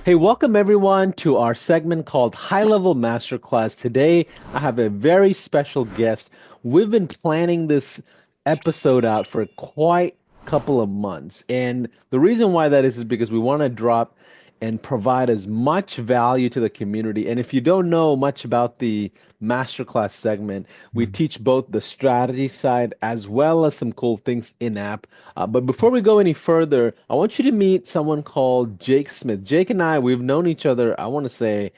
Hey, welcome everyone to our segment called High Level Masterclass. Today, I have a very special guest. We've been planning this episode out for quite a couple of months. And the reason why that is because we want to drop and provide as much value to the community. And if you don't know much about the Masterclass segment, we Mm. teach both the strategy side as well as some cool things in app. But before we go any further, I want you to meet someone called Jake Smith. Jake and I, we've known each other, I want to say,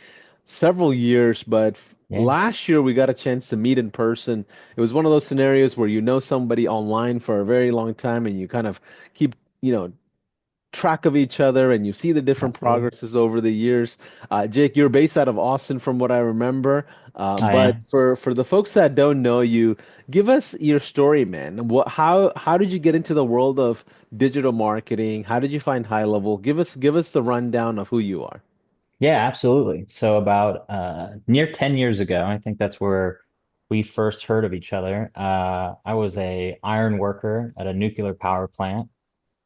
several years, but Yeah, last year we got a chance to meet in person. It was one of those scenarios where you know somebody online for a very long time and you kind of keep, track of each other and you see the different absolutely. progresses over the years. Jake, you're based out of Austin from what I remember. I But am. for the folks that don't know you, give us your story, man. How did you get into the world of digital marketing? How did you find High Level? Give us the rundown of who you are. Yeah, absolutely. So about near 10 years ago, I think that's where we first heard of each other. I was a iron worker at a nuclear power plant.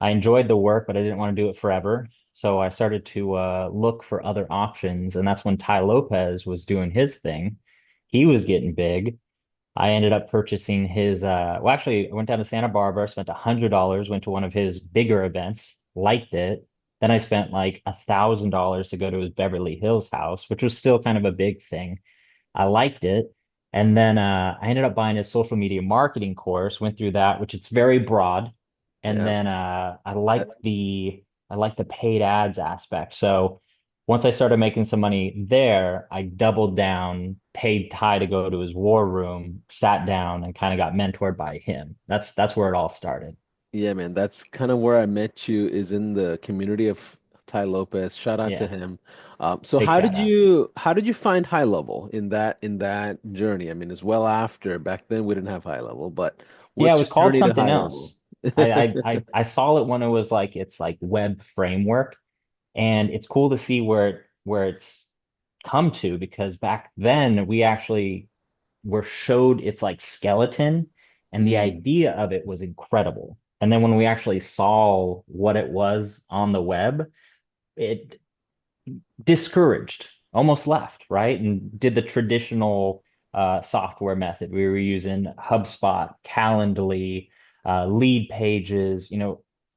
I enjoyed the work, but I didn't want to do it forever. So I started to look for other options, and that's when Ty Lopez was doing his thing. He was getting big. I ended up purchasing his well, actually, I went down to Santa Barbara, spent $100, went to one of his bigger events, liked it. Then I spent like $1,000 to go to his Beverly Hills house, which was still kind of a big thing. I liked it. And then I ended up buying his social media marketing course, went through that, which it's very broad. And Yeah. then I liked the paid ads aspect. So once I started making some money there, I doubled down, paid Ty to go to his war room, sat down, and kind of got mentored by him. That's where it all started. Yeah, man, that's kind of where I met you is in the community of Ty Lopez. Shout out to Yeah, him. So big how shout did out. you find High Level in that journey? I mean, as well after back then we didn't have High Level, but Yeah, it what's was your called journey to something High Level? else. I saw it when it was like it's like web framework, and it's cool to see where it's come to because back then we actually were showed its like skeleton, and the Mm, idea of it was incredible. And then when we actually saw what it was on the web, it discouraged, almost left, right? And did the traditional software method. We were using HubSpot, Calendly, Lead Pages,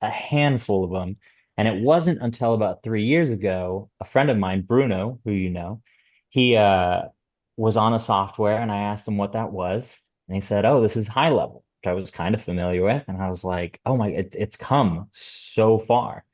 a handful of them. And it wasn't until about 3 years ago, a friend of mine, Bruno, who you know, he was on a software and I asked him what that was. And he said, "Oh, this is High Level," which I was kind of familiar with. And I was like, "Oh my, it's come so far."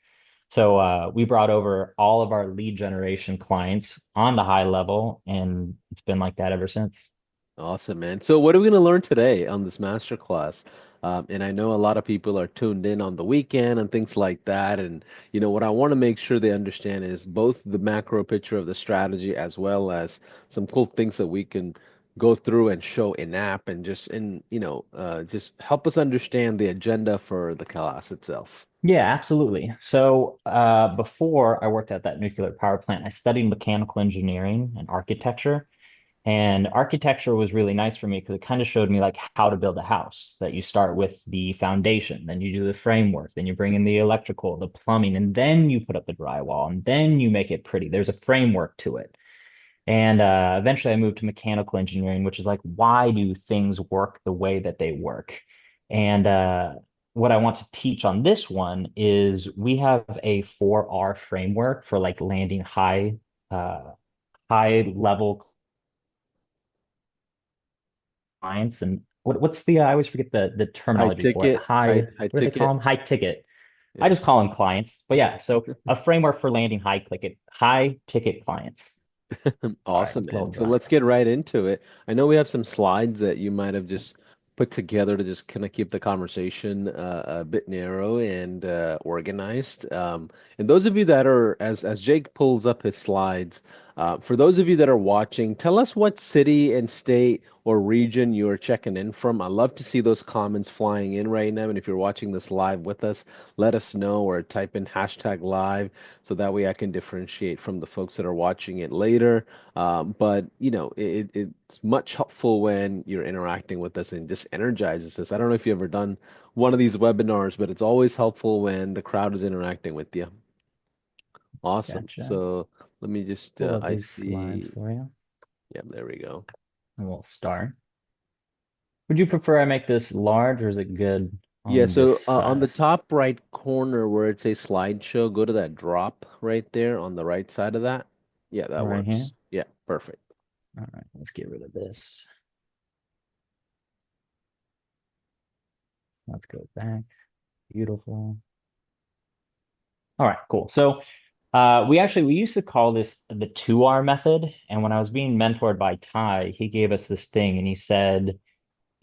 So we brought over all of our lead generation clients on the High Level, and it's been like that ever since. awesome, man. So what are we going to learn today on this master class? And I know a lot of people are tuned in on the weekend and things like that. And what I want to make sure they understand is both the macro picture of the strategy as well as some cool things that we can go through and show in app and just help us understand the agenda for the class itself. Yeah, absolutely. So before I worked at that nuclear power plant, I studied mechanical engineering and architecture. And architecture was really nice for me because it kind of showed me like how to build a house. That you start with the foundation, then you do the framework, then you bring in the electrical, the plumbing, and then you put up the drywall, and then you make it pretty. There's a framework to it. And eventually I moved to mechanical engineering, which is like, why do things work the way that they work? And what I want to teach on this one is we have a 4R framework for like landing high level clients. And what's the I always forget the High terminology for it. ticket, high high What do they call ticket. them? High ticket. I Yeah. just call them clients. But yeah, so a framework for landing high ticket clients. All right, Awesome, let's go man. So dry. let's get right into it. I know we have some slides that you might have just put together to just kind of keep the conversation a bit narrow and organized. And those of you that are, as Jake pulls up his slides, for those of you that are watching, tell us what city and state or region you are checking in from. I love to see those comments flying in right now. And if you're watching this live with us, let us know or type in hashtag live so that way I can differentiate from the folks that are watching it later. But it's much helpful when you're interacting with us and just energizes us. I don't know if you've ever done one of these webinars, but it's always helpful when the crowd is interacting with you. Awesome. Gotcha. So let me just, Pull up I these slides see. for you, Yeah, there we go. and we'll start. Would you prefer I make this large, or is it good Yeah, on this so on the size? top right corner where it says slideshow, go to that drop right there on the right side of that. Yeah, that Right here. works. Yeah, perfect. All right, let's get rid of this. Let's go back. Beautiful. All right, cool. So we used to call this the 2R method. And when I was being mentored by Ty, he gave us this thing and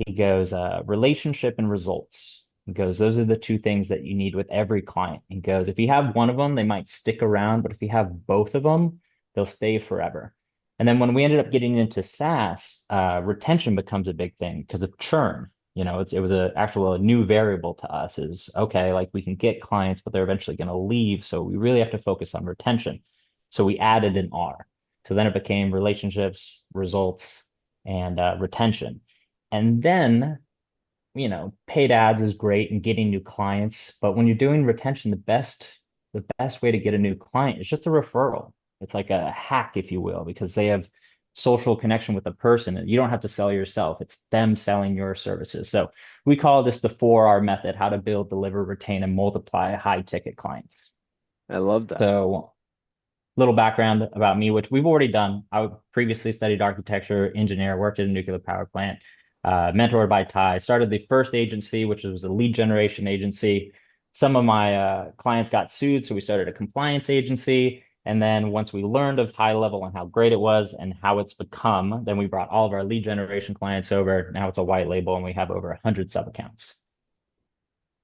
he goes, relationship and results. He goes, those are the two things that you need with every client. He goes, if you have one of them, they might stick around, but if you have both of them, they'll stay forever. And then when we ended up getting into SaaS, retention becomes a big thing because of churn. It was a actual a new variable to us is okay, like we can get clients, but they're eventually going to leave. So we really have to focus on retention. So we added an R. So then it became relationships, results, and retention. And then, paid ads is great and getting new clients, but when you're doing retention, the best way to get a new client is just a referral. It's like a hack, if you will, because they have social connection with the person and you don't have to sell yourself. It's them selling your services. So we call this the 4R method, how to build, deliver, retain, and multiply high ticket clients. I love that. So little background about me, which we've already done. I previously studied architecture, engineer, worked at a nuclear power plant, mentored by Ty, started the first agency, which was a lead generation agency. Some of my clients got sued, so we started a compliance agency. And then once we learned of HighLevel and how great it was and how it's become, then we brought all of our lead generation clients over. Now it's a white label and we have over 100 sub accounts.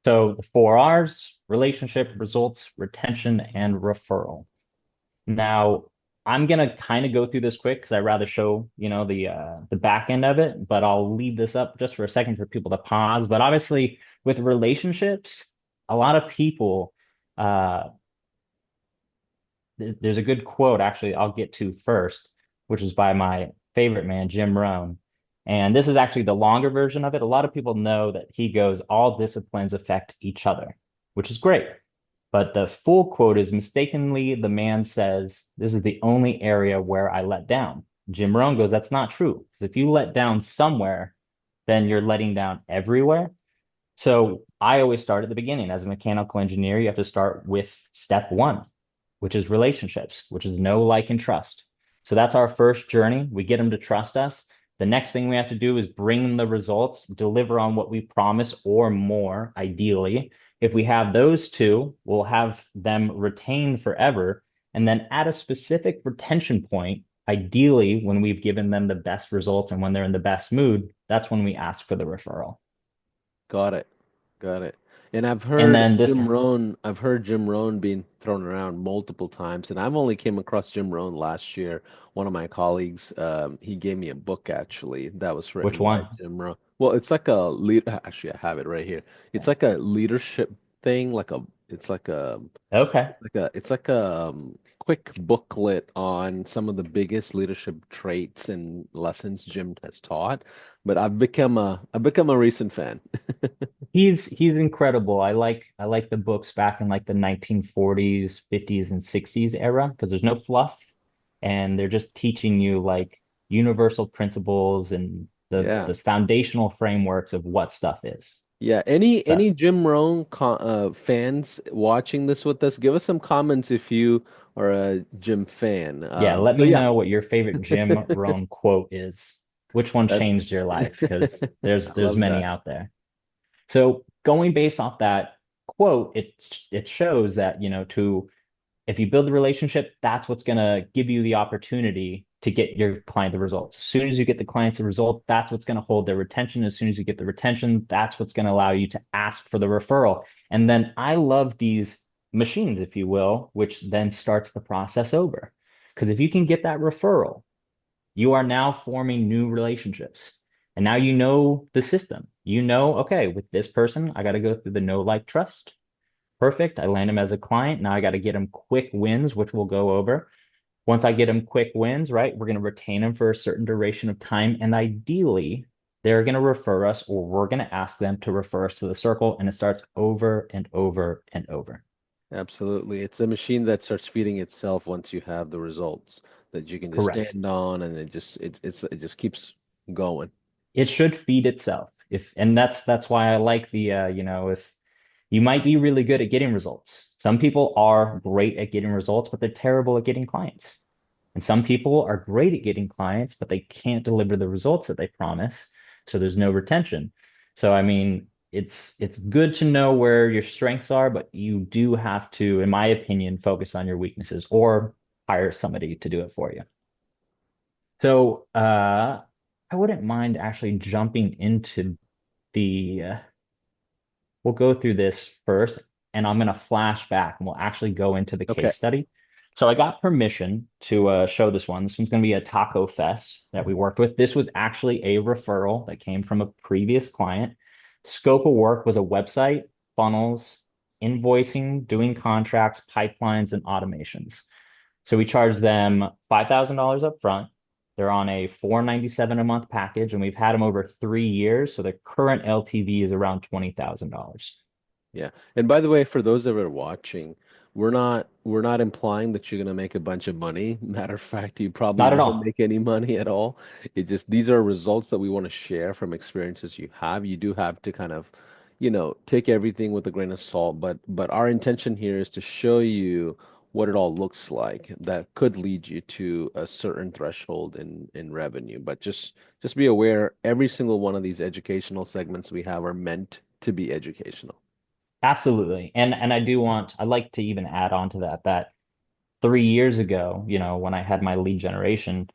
So the 4Rs: relationship, results, retention, and referral. Now, I'm gonna kind of go through this quick because I'd rather show, the back end of it, but I'll leave this up just for a second for people to pause. But obviously, with relationships, a lot of people, uh, there's a good quote actually I'll get to first, which is by my favorite man, Jim Rohn. And this is actually the longer version of it. A lot of people know that he goes, all disciplines affect each other, which is great. But the full quote is mistakenly, the man says, this is the only area where I let down. Jim Rohn goes, that's not true. Because if you let down somewhere, then you're letting down everywhere. So I always start at the beginning. As a mechanical engineer, you have to start with step one, which is relationships, which is know, like, and trust. So that's our first journey. We get them to trust us. The next thing we have to do is bring them the results, deliver on what we promise or more, ideally. If we have those two, we'll have them retained forever. And then at a specific retention point, ideally, when we've given them the best results and when they're in the best mood, that's when we ask for the referral. Got it. Got it. And And then this, I've heard Jim Rohn being thrown around multiple times, and I've only came across Jim Rohn last year. One of my colleagues, he gave me a book actually that was which written by one? Jim Rohn. Well, it's like a lead, actually I have it right here. It's like a leadership thing, it's like a Okay. it's like a quick booklet on some of the biggest leadership traits and lessons Jim has taught. But I've become a recent fan. He's incredible. I like the books back in like the 1940s, 50s, and 60s era because there's no fluff and they're just teaching you like universal principles and the Yeah. the foundational frameworks of what stuff is. Yeah, So any Jim Rohn fans watching this with us, give us some comments if you are a Jim fan. yeah, let So me yeah, know what your favorite Jim Rohn quote is. Which one that's changed your life? Because there's I there's love many that. out there. So going based off that quote, it shows that, to if you build the relationship, that's what's going to give you the opportunity to get your client the results. As soon as you get the clients the result, that's what's going to hold their retention. As soon as you get the retention, that's what's going to allow you to ask for the referral. And then I love these machines, if you will, which then starts the process over. Because if you can get that referral, you are now forming new relationships. And now you know the system. You know, okay, with this person, I got to go through the know, like, trust. Perfect. I land him as a client. Now I got to get him quick wins, which we'll go over. Once I get him quick wins, right, we're going to retain him for a certain duration of time. And ideally, they're going to refer us, or we're going to ask them to refer us to the circle. And it starts over and over and over. Absolutely. It's a machine that starts feeding itself once you have the results that you can just Correct. stand on, and it just keeps going. It should feed itself. If and that's why I like the if you might be really good at getting results. Some people are great at getting results, but they're terrible at getting clients. And some people are great at getting clients, but they can't deliver the results that they promise. So there's no retention. So I mean, it's good to know where your strengths are, but you do have to, in my opinion, focus on your weaknesses or hire somebody to do it for you. So I wouldn't mind actually jumping into the we'll go through this first, and I'm going to flash back and we'll actually go into the Okay. case study. So I got permission to show this one. This one's going to be a taco fest that we worked with. This was actually a referral that came from a previous client. Scope of work was a website, funnels, invoicing, doing contracts, pipelines, and automations. So we charged them $5,000 up front. They're on a $497 a month package, and we've had them over 3 years. So the current LTV is around $20,000. Yeah. And by the way, for those that are watching, we're not implying that you're gonna make a bunch of money. Matter of fact, you probably Not at won't all. make any money at all. It just these are results that we want to share from experiences you have. You do have to kind of, take everything with a grain of salt, but our intention here is to show you what it all looks like that could lead you to a certain threshold in revenue. But just be aware, every single one of these educational segments we have are meant to be educational. Absolutely. And I'd like to even add on to that 3 years ago, when I had my lead generation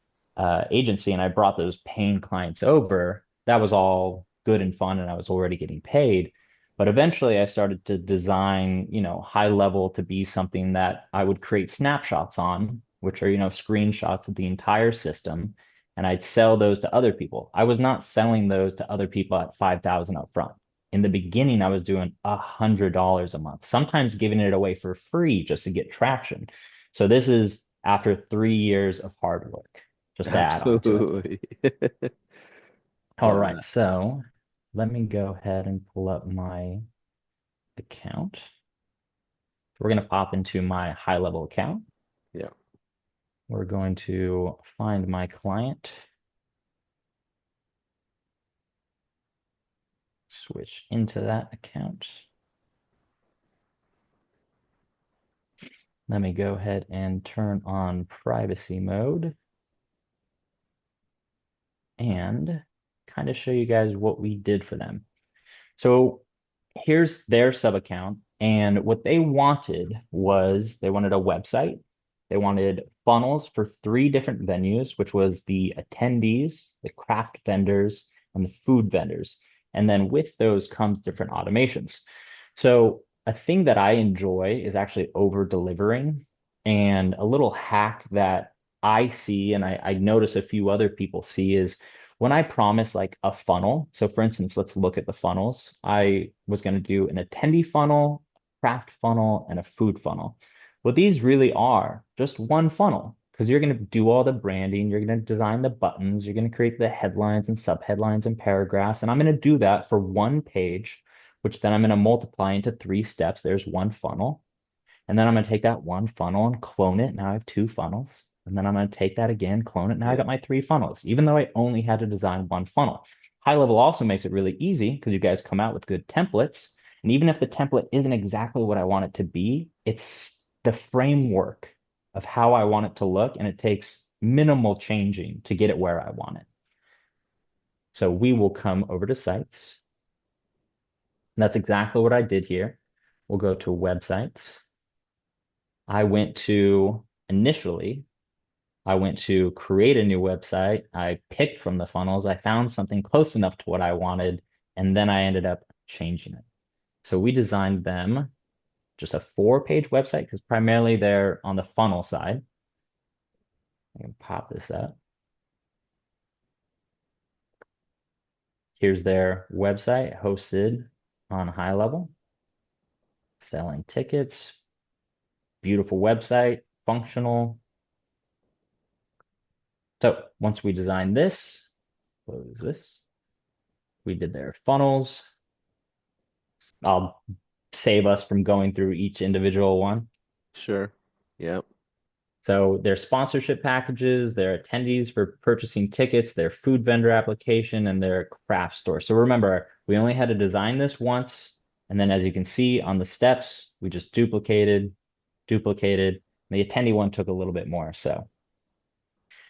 agency and I brought those paying clients over, that was all good and fun and I was already getting paid. But eventually I started to design, high level to be something that I would create snapshots on, which are, screenshots of the entire system. And I'd sell those to other people. I was not selling those to other people at 5,000 up front. In the beginning, I was doing $100 a month, sometimes giving it away for free just to get traction. So this is after 3 years of hard work, just to add on to it. Absolutely. All Love right, that. so let me go ahead and pull up my account. We're going to pop into my high level account. Yeah. We're going to find my client, switch into that account. Let me go ahead and turn on privacy mode and kind of show you guys what we did for them. So here's their sub account. And what they wanted was they wanted a website. They wanted funnels for three different venues, which was the attendees, the craft vendors, and the food vendors. And then with those comes different automations. So a thing that I enjoy is actually over delivering. And a little hack that I see and I notice a few other people see is when I promise like a funnel. So for instance, let's look at the funnels. I was going to do an attendee funnel, craft funnel, and a food funnel. What these really are just one funnel because you're going to do all the branding, you're going to design the buttons, you're going to create the headlines and subheadlines and paragraphs. And I'm going to do that for one page, which then I'm going to multiply into 3 steps. There's one funnel. And then I'm going to take that one funnel and clone it. Now I have 2 funnels. And then I'm going to take that again, clone it. Now I Yeah. got my 3 funnels, even though I only had to design one funnel. High level also makes it really easy because you guys come out with good templates. And even if the template isn't exactly what I want it to be, it's the framework of how I want it to look. And it takes minimal changing to get it where I want it. So we will come over to sites. And that's exactly what I did here. We'll go to websites. I went to initially I went to create a new website. I picked from the funnels. I found something close enough to what I wanted, and then I ended up changing it. So we designed them just a 4-page website because primarily they're on the funnel side. I can pop this up. Here's their website hosted on High Level, selling tickets. Beautiful website, functional. So once we designed this, close this. We did their funnels. I'll save us from going through each individual one. Sure. Yep. So their sponsorship packages, their attendees for purchasing tickets, their food vendor application, and their craft store. So remember, we only had to design this once. And then as you can see on the steps, we just duplicated. The attendee one took a little bit more. So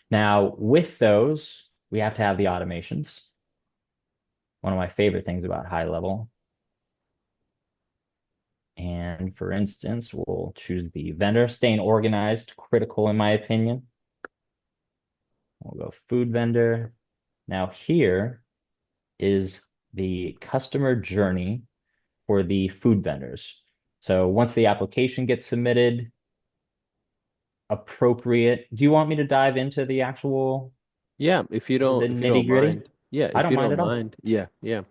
now with those, we have to have the automations. One of my favorite things about HighLevel. And for instance, we'll choose the vendor, staying organized, critical in my opinion. We'll go food vendor. Now here is the customer journey for the food vendors. So once the application gets submitted, appropriate. Do you want me to dive into the actual Yeah, the if you don't nitty gritty? mind. Yeah, I if don't you mind don't at all. mind. Yeah, yeah.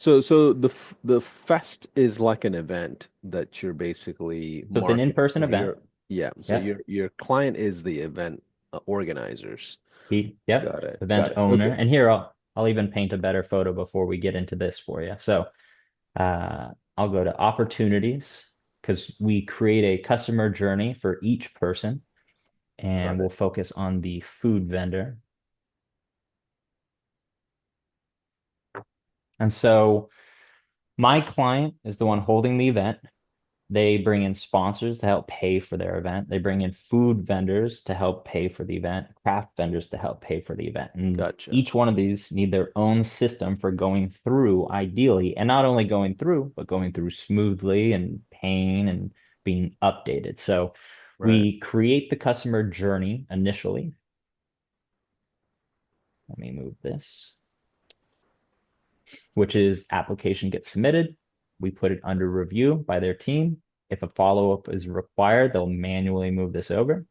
So the fest is like an event that you're basically So it's an marketing in-person for event. your yeah, so Yep. your client is the event organizers. Yep, event Got it. owner. Okay. And here I'll even paint a better photo before we get into this for you. So I'll go to opportunities because we create a customer journey for each person, and Got we'll it. focus on the food vendor. And so my client is the one holding the event. They bring in sponsors to help pay for their event. They bring in food vendors to help pay for the event, craft vendors to help pay for the event. And Gotcha. each one of these need their own system for going through, ideally, and not only going through, but going through smoothly and paying and being updated. So Right. we create the customer journey initially. Let me move this, which is application gets submitted. We put it under review by their team. If a follow-up is required, they'll manually move this over.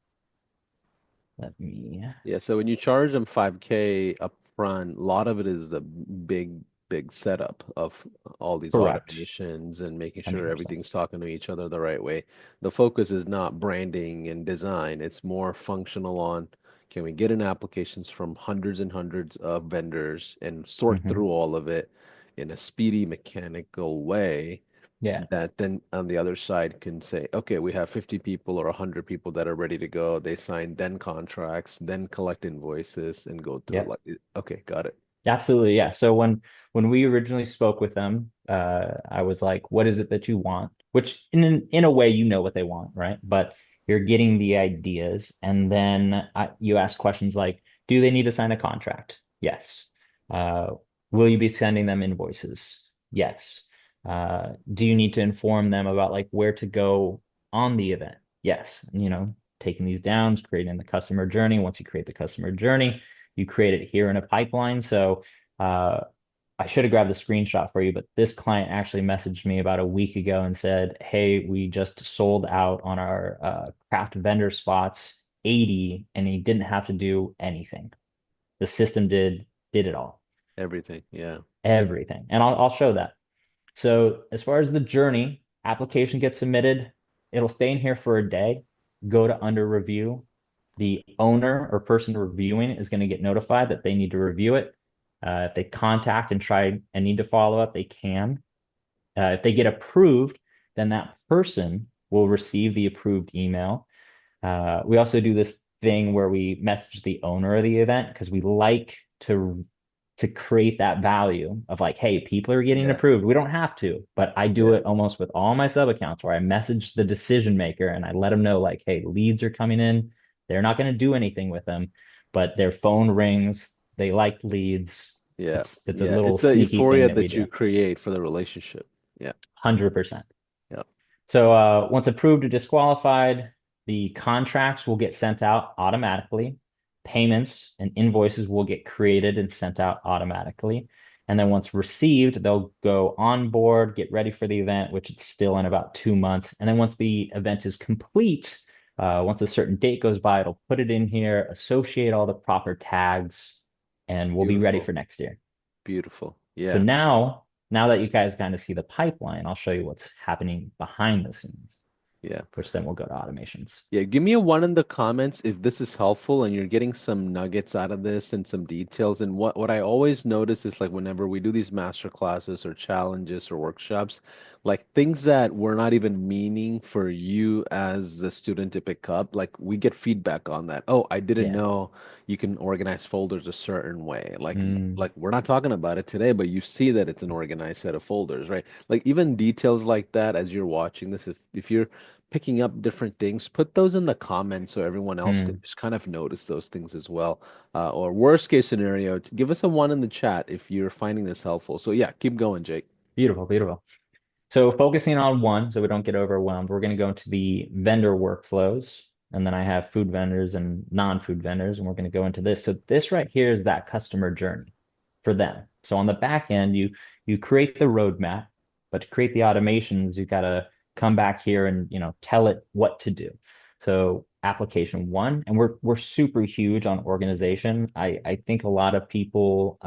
Let me Yeah, so when you charge them 5K up front, a lot of it is the big setup of all these correct automations and making sure 100%. everything's talking to each other the right way. The focus is not branding and design, it's more functional on can we get in applications from hundreds and hundreds of vendors and sort Hmm. through all of it in a speedy, mechanical way Yeah. that then on the other side can say, okay, we have 50 people or 100 people that are ready to go. They sign then contracts, then collect invoices and go through Yeah. like, okay, got it. Absolutely. Yeah. So when we originally spoke with them, I was like, what is it that you want? Which in a way, you know what they want, right? But you're getting the ideas. And then you ask questions like, do they need to sign a contract? Yes. Uh, will you be sending them invoices? Yes. Do you need to inform them about like where to go on the event? Yes. And, taking these down, creating the customer journey. Once you create the customer journey, you create it here in a pipeline. So uh, I should have grabbed the screenshot for you, but this client actually messaged me about a week ago and said, "Hey, we just sold out on our craft vendor spots, 80, and he didn't have to do anything. The system did it all, Everything. Yeah. everything." And I'll show that. So as far as the journey, application gets submitted, it'll stay in here for a day, go to under review. The owner or person reviewing is going to get notified that they need to review it. If they contact and try and need to follow up, they can. If they get approved, then that person will receive the approved email. We also do this thing where we message the owner of the event because we like to create that value of like, hey, people are getting Yeah. approved. We don't have to, but I do Yeah. it almost with all my sub accounts where I message the decision maker and I let them know like, hey, leads are coming in. They're not going to do anything with them, but their phone rings. They like leads. Yeah. It's a Yeah. little It's a sneaky thing euphoria that we that do. you create for the relationship. Yeah. 100%. Yeah. So once approved or disqualified, the contracts will get sent out automatically. Payments and invoices will get created and sent out automatically. And then once received, they'll go on board, get ready for the event, which it's still in about 2 months. And then once the event is complete, once a certain date goes by, it'll put it in here, associate all the proper tags, and we'll be ready Beautiful. for next year. Beautiful. So Yeah. now that you guys kind of see the pipeline, I'll show you what's happening behind the scenes, Yeah. which then we'll go to automations. Yeah, give me a one in the comments if this is helpful and you're getting some nuggets out of this and some details. And what I always notice is like whenever we do these master classes or challenges or workshops, like things that we're not even meaning for you as the student to pick up. Like we get feedback on that. Oh, I didn't Yeah. know you can organize folders a certain way. Mm, Like we're not talking about it today, but you see that it's an organized set of folders, right? Like even details like that as you're watching this, if you're picking up different things, put those in the comments so everyone else can mm. just kind of notice those things as well. Or worst case scenario, give us a one in the chat if you're finding this helpful. So yeah, keep going, Jake. Beautiful, beautiful. So focusing on one, so we don't get overwhelmed, we're going to go into the vendor workflows. And then I have food vendors and non-food vendors, and we're going to go into this. So this right here is that customer journey for them. So on the back end, you create the roadmap, but to create the automations, you got to come back here and tell it what to do. So application one, and we're super huge on organization. I think a lot of people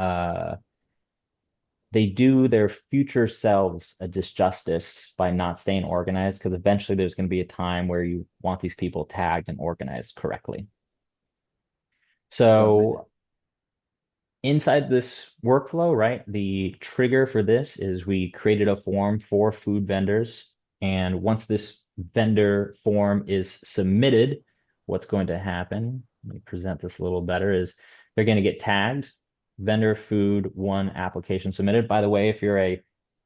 they do their future selves a disjustice by not staying organized because eventually there's going to be a time where you want these people tagged and organized correctly. Got it. So inside this workflow, right, the trigger for this is we created a form for food vendors. And once this vendor form is submitted, what's going to happen, let me present this a little better, is they're going to get tagged vendor food one application submitted. By the way, if you're a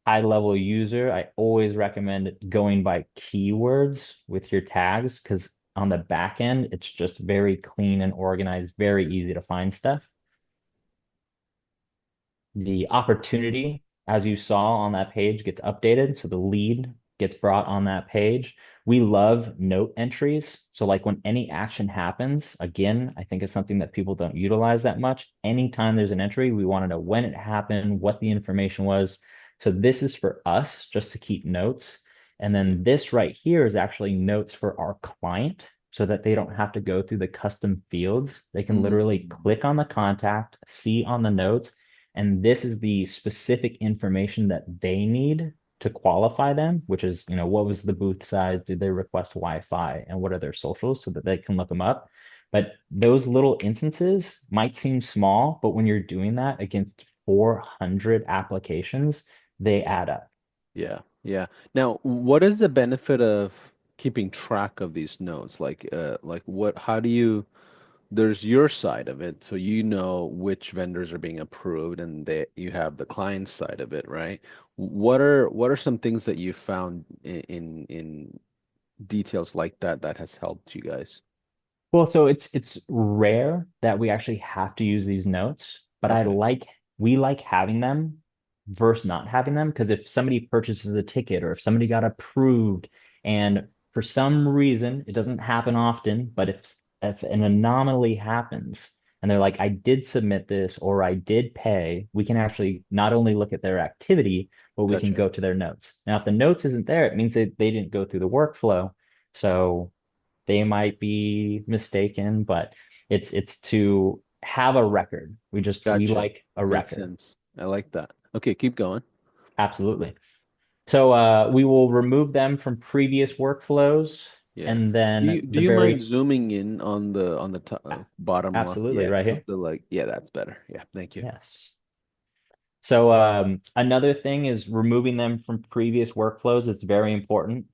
high level user, I always recommend going by keywords with your tags because on the back end, it's just very clean and organized, very easy to find stuff. The opportunity, as you saw on that page, gets updated. So the lead gets brought on that page. We love note entries. So, like when any action happens, again, I think it's something that people don't utilize that much. Anytime there's an entry, we want to know when it happened, what the information was. So, this is for us just to keep notes. And then this right here is actually notes for our client so that they don't have to go through the custom fields. They can literally Mm. click on the contact, see on the notes, and this is the specific information that they need to qualify them, which is, what was the booth size? Did they request Wi-Fi? And what are their socials so that they can look them up? But those little instances might seem small, but when you're doing that against 400 applications, they add up. Yeah, yeah. Now, what is the benefit of keeping track of these notes? Like what, how do you, there's your side of it, so you know which vendors are being approved and you have the client side of it, right? What are some things that you found in details like that that has helped you guys? Well, so it's rare that we actually have to use these notes, but Okay, we like having them versus not having them because if somebody purchases a ticket or if somebody got approved and for some reason it doesn't happen often, but if an anomaly happens and they're like, I did submit this or I did pay, we can actually not only look at their activity, but we can gotcha. go to their notes. Now, if the notes isn't there, it means that they didn't go through the workflow. So they might be mistaken, but it's to have a record. We Gotcha. like a Makes record. sense. I like that. Okay, keep going. Absolutely. So we will remove them from previous workflows Yeah. and Do then you do the you mind very zooming in on the top, bottom left? absolutely Yeah, right of here. the like. Yeah, that's better. Yeah, thank you. Yes. So another thing is removing them from previous workflows. It's very important.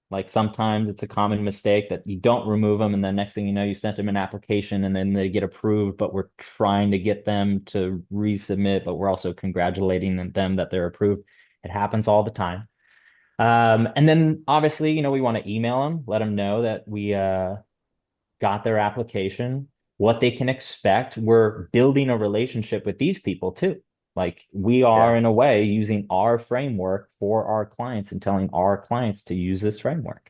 Like sometimes it's a common mistake that you don't remove them, and then next thing you know, you sent them an application and then they get approved, but we're trying to get them to resubmit, but we're also congratulating them that they're approved. It happens all the time. And then obviously, we want to email them, let them know that we got their application, what they can expect. We're building a relationship with these people too. Like we Yeah, are in a way using our framework for our clients and telling our clients to use this framework.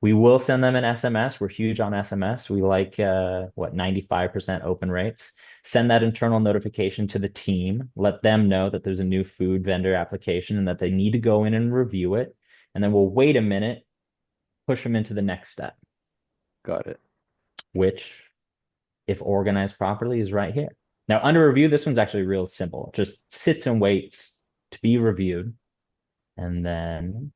We will send them an SMS. We're huge on SMS. We like 95% open rates. Send that internal notification to the team. Let them know that there's a new food vendor application and that they need to go in and review it. And then we'll wait a minute, push them into the next step, got it. which, if organized properly, is right here. Now, under review, this one's actually real simple. Just sits and waits to be reviewed. And then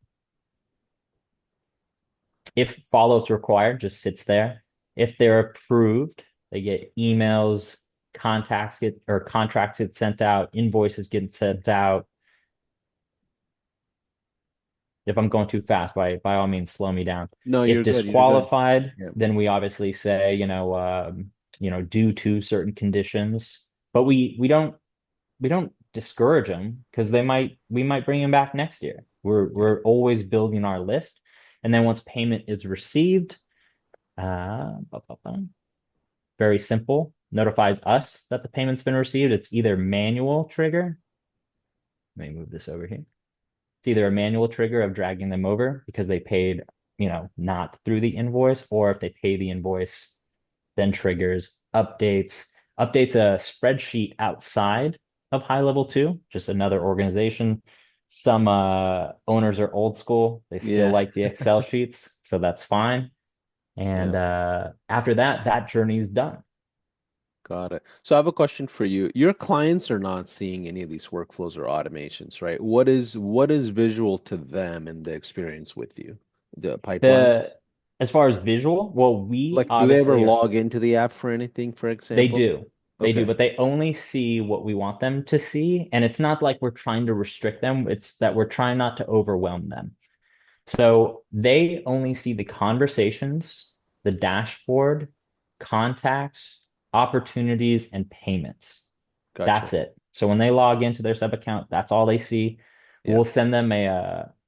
if follow-up's required, just sits there. If they're approved, they get emails, contracts get sent out, invoices get sent out. If I'm going too fast, by all means, slow me down. No, If you're good. You're good. disqualified, Yeah. then we obviously say, due to certain conditions. But we don't discourage them because we might bring them back next year. Yeah. We're always building our list. And then once payment is received, ba, ba, ba, very simple, notifies us that the payment's been received. It's either manual trigger. Let me move this over here. It's either a manual trigger of dragging them over because they paid, not through the invoice, or if they pay the invoice, then triggers updates a spreadsheet outside of HighLevel 2, just another organization. Some owners are old school. They still Yeah. like the Excel sheets, so that's fine. And Yeah. after that, that journey is done. Got it. So I have a question for you. Your clients are not seeing any of these workflows or automations, right? What is visual to them in the experience with you? The The pipelines? As far as visual, well, we Like, do they ever obviously are. log into the app for anything, for They example? do. They do, Okay. but they only see what we want them to see. And it's not like we're trying to restrict them. It's that we're trying not to overwhelm them. So they only see the conversations, the dashboard, contacts, opportunities, and payments. Gotcha. That's it. So when they log into their sub account, that's all they see. Yeah. We'll send them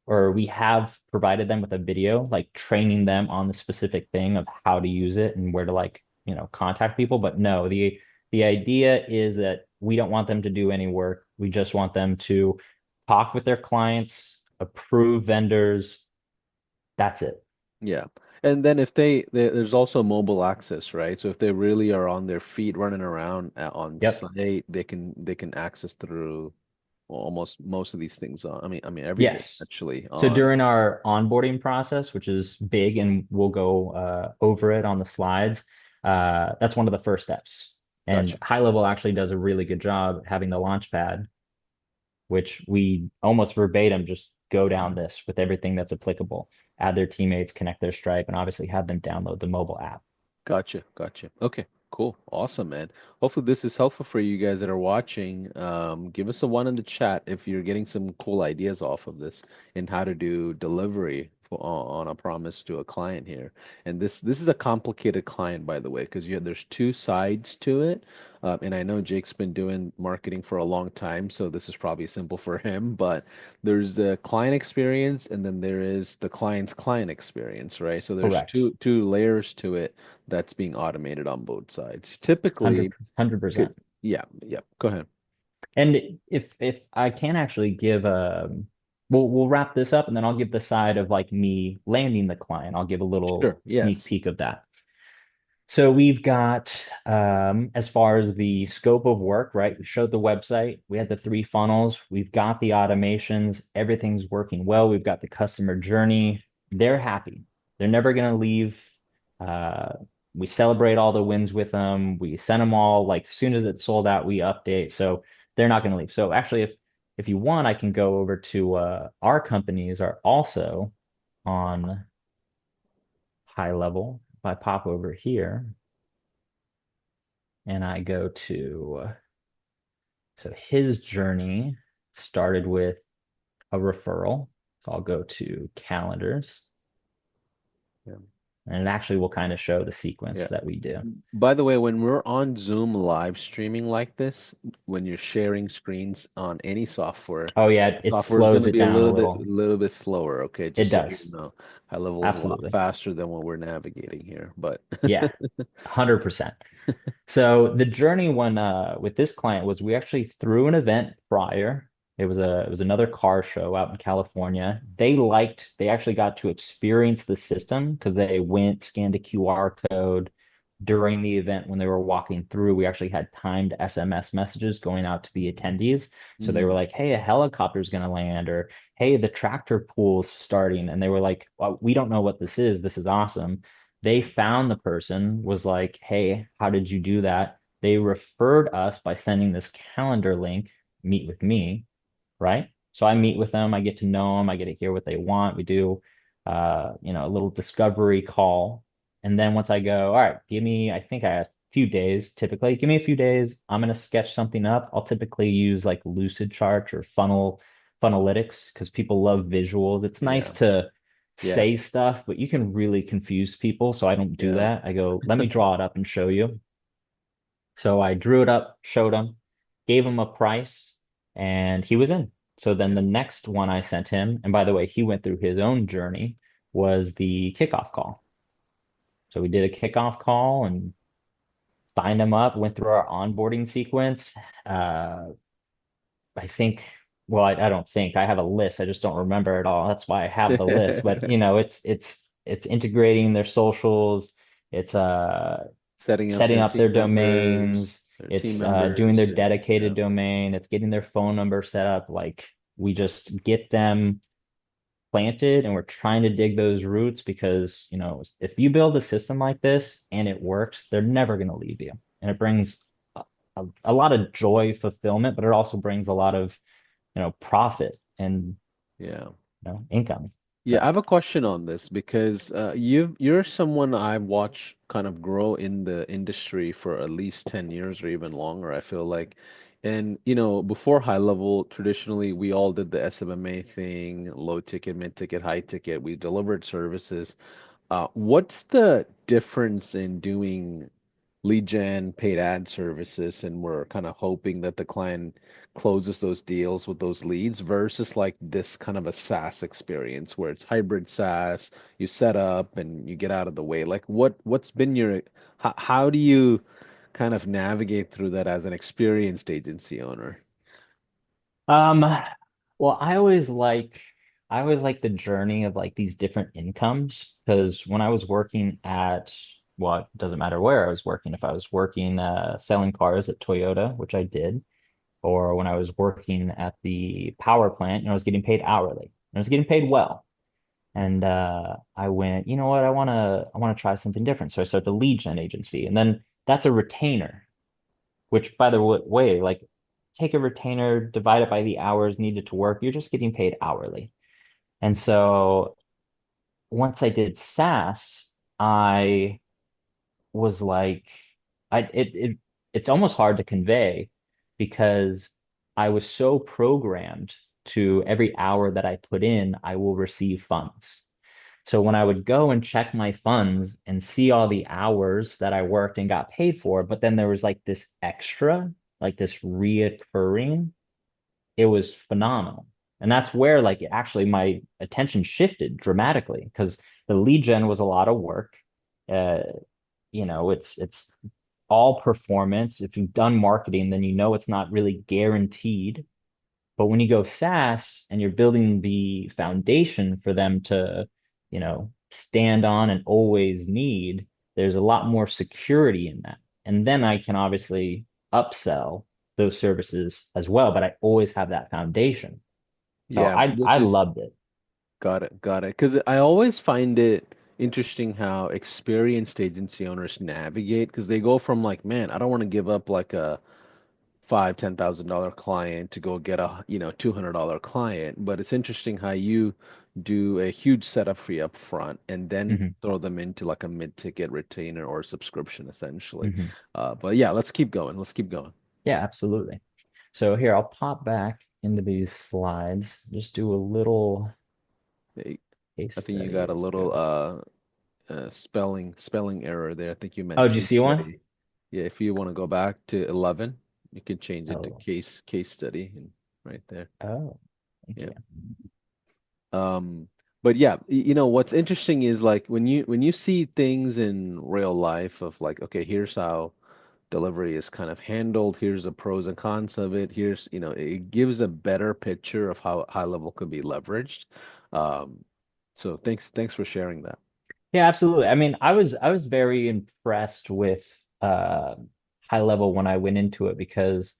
or we have provided them with a video, like training them on the specific thing of how to use it and where to contact people. But no, the idea is that we don't want them to do any work. We just want them to talk with their clients, approve vendors. That's it. Yeah. And then if there's also mobile access, right? So if they really are on their feet running around on Yep. site, they can access through almost most of these things on, I mean everything Yes. actually So on. during our onboarding process, which is big, and we'll go over it on the slides, that's one of the first steps. And Gotcha. HighLevel actually does a really good job having the launchpad, which we almost verbatim just go down this with everything that's applicable. Add their teammates, connect their Stripe, and obviously have them download the mobile app. Gotcha, gotcha. Okay, cool. Awesome, man. Hopefully this is helpful for you guys that are watching. Give us a one in the chat if you're getting some cool ideas off of this and how to do delivery on a promise to a client here. And this is a complicated client, by the way, because there's two sides to it. And I know Jake's been doing marketing for a long time, so this is probably simple for him, but there's the client experience and then there is the client's client experience, right? So there's Correct. two layers to it that's being automated on both sides. Typically, 100%. could yeah, yeah. Go ahead. And if I can actually give we'll wrap this up and then I'll give the side of like me landing the client. I'll give a little Sure. sneak Yes. peek of that. So we've got as far as the scope of work, right? We showed the website, we had the three funnels, we've got the automations, everything's working well. We've got the customer journey. They're happy. They're never gonna leave. Uh, we celebrate all the wins with them. We send them all like as soon as it's sold out, we update. So they're not gonna leave. So actually, if you want, I can go over to our companies are also on HighLevel. If I pop over here and I go to, so his journey started with a referral. So I'll go to calendars Yeah. and it actually will kind of show the sequence Yeah. that we do. By the way, when we're on Zoom live streaming like this, when you're sharing screens on any software, Oh yeah, it software is going slows to it be a down a little bit, little. slower. Okay, It just so you does. know, high level is a lot Absolutely. faster than what we're navigating here. But Yeah, 100%. So the journey when with this client was we actually threw an event prior. It was another car show out in California. They actually got to experience the system because they went, scanned a QR code during the event when they were walking through. We actually had timed SMS messages going out to the attendees. So they were mm, like, "Hey, a helicopter's gonna land," or "Hey, the tractor pool's starting." And they were like, well, "We don't know what this is. This is awesome." They found the person, was like, "Hey, how did you do that?" They referred us by sending this calendar link, meet with me, right? So I meet with them, I get to know them, I get to hear what they want. We do a little discovery call. And then once I go, all right, I think I have a few days typically. Give me a few days. I'm gonna sketch something up. I'll typically use like Lucid charts or funnel funalytics because people love visuals. It's nice Yeah. to Yeah. say stuff, but you can really confuse people. So I don't do Yeah. that. I go, let me draw it up and show you. So I drew it up, showed him, gave him a price, and he was in. So then the next one I sent him, and by the way, he went through his own journey, was the kickoff call. So we did a kickoff call and signed him up, went through our onboarding sequence. Uh, I think, well, I don't think I have a list. I just don't remember it all. That's why I have the list. But Yeah. you know, it's integrating their socials. It's Setting up setting their up their team members, domains. their team It's doing members. their Yeah. dedicated Yeah. domain. It's getting their phone number set up. Like we just get them planted and we're trying to dig those roots because, you know, if you build a system like this and it works, they're never going to leave you. And it brings a lot of joy, fulfillment, but it also brings a lot of, you know, profit and, Yeah. you know, income. Yeah, I So, have a question on this because you're someone I've watched kind of grow in the industry for at least 10 years or even longer, I feel like. And before high level, traditionally we all did the SMMA thing, low ticket, mid ticket, high ticket. We delivered services. What's the difference in doing lead gen, paid ad services, and we're kind of hoping that the client closes those deals with those leads versus like this kind of a SaaS experience where it's hybrid SaaS, you set up and you get out of the way. Like what's been your how do you kind of navigate through that as an experienced agency owner? um, well, I always like the journey of like these different incomes because when I was working at, well, it doesn't matter where I was working. If I was working selling cars at Toyota, which I did, or when I was working at the power plant, you know, I was getting paid hourly. And I was getting paid well. And I went, you know what, I want to try something different. So I started the lead gen agency. And then that's a retainer, which by the way, like take a retainer, divide it by the hours needed to work, you're just getting paid hourly. And so once I did SaaS, I was like, it's almost hard to convey because I was so programmed to every hour that I put in, I will receive funds. So when I would go and check my funds and see all the hours that I worked and got paid for, but then there was like this extra, like this reoccurring, it was phenomenal. And that's where like actually my attention shifted dramatically because the lead gen was a lot of work. Uh, you know, it's all performance. If you've done marketing, then you know it's not really guaranteed. But when you go SaaS and you're building the foundation for them to, you know, stand on and always need, there's a lot more security in that. And then I can obviously upsell those services as well, but I always have that foundation. So Yeah, I which is loved it. got it, got it. Because I always find it interesting how experienced agency owners navigate because they go from like, man, I don't want to give up like a $5,000, $10,000 client to go get a $200 client. But it's interesting how you do a huge setup fee up front and then Mhm, throw them into like a mid-ticket retainer or subscription essentially. mhm. But yeah, let's keep going. Let's keep going. Yeah, absolutely. So here, I'll pop back into these slides, just do a little Hey, case I think you study. got a Let's little go. spelling error there. I think you Oh, meant did you case see one? study. Yeah, if you want to go back to 11, you can change it to Oh, case study and right there. oh, thank Yeah. you. Um, but yeah, what's interesting is like when you see things in real life of like, okay, here's how delivery is kind of handled, here's the pros and cons of it, it gives a better picture of how high level could be leveraged. So thanks for sharing that. Yeah, absolutely. I mean, I was very impressed with high level when I went into it because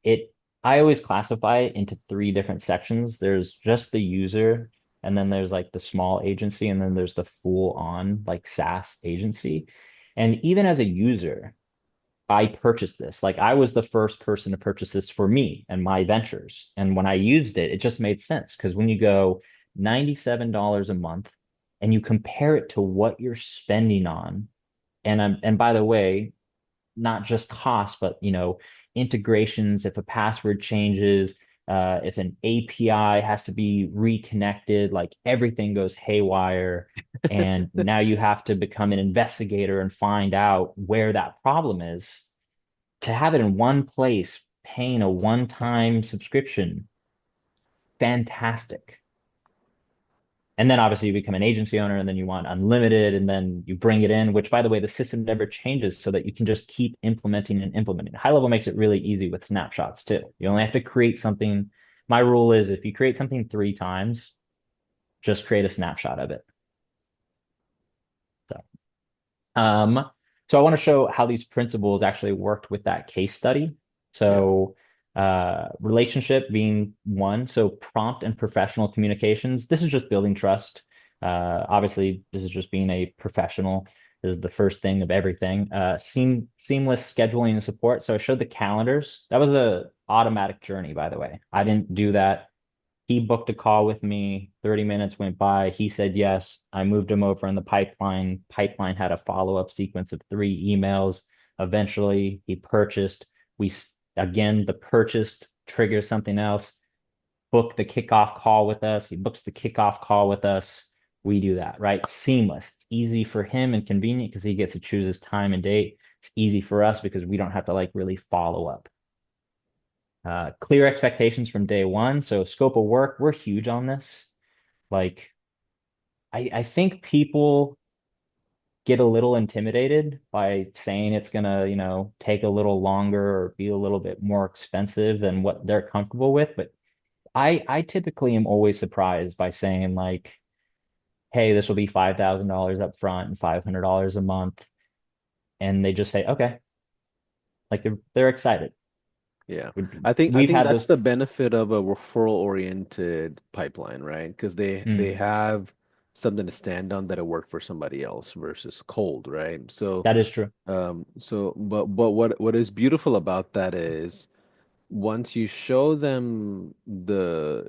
it I always classify it into three different sections. There's just the user, and then there's like the small agency, and then there's the full on like SaaS agency. And even as a user, I purchased this. Like I was the first person to purchase this for me and my ventures. And when I used it, it just made sense because when you go $97 a month and you compare it to what you're spending on, and by the way, not just cost, but you know, integrations, if a password changes, If an API has to be reconnected, like everything goes haywire. And now you have to become an investigator and find out where that problem is. To have it in one place, paying a one-time subscription, fantastic. And then obviously you become an agency owner and then you want unlimited and then you bring it in, which by the way, the system never changes so that you can just keep implementing and implementing. HighLevel makes it really easy with snapshots too. You only have to create something. My rule is if you create something 3 times, just create a snapshot of it. So, um, so I want to show how these principles actually worked with that case study. Yeah. So, relationship being one. So, prompt and professional communications. This is just building trust. Obviously, this is just being a professional. This is the first thing of everything. Seamless scheduling and support. So I showed the calendars. That was a automatic journey, by the way. I didn't do that. He booked a call with me. 30 minutes went by. He said yes. I moved him over in the pipeline. Pipeline had a follow-up sequence of 3 emails. Eventually, he purchased. We again, the purchase triggers something else. Book the kickoff call with us. He books the kickoff call with us. We do that, right? Seamless. It's easy for him and convenient because he gets to choose his time and date. It's easy for us because we don't have to like really follow up. Clear expectations from day one. So scope of work, we're huge on this. Like I think people get a little intimidated by saying it's gonna, take a little longer or be a little bit more expensive than what they're comfortable with. But I typically am always surprised by saying like, hey, this will be $5,000 up front and $500 a month. And they just say, okay, like they're excited. Yeah. We, I we've think had that's those. the benefit of a referral oriented pipeline, right? Because they Mm, have something to stand on that'll work for somebody else versus cold, right? So that is true. but what is beautiful about that is once you show them the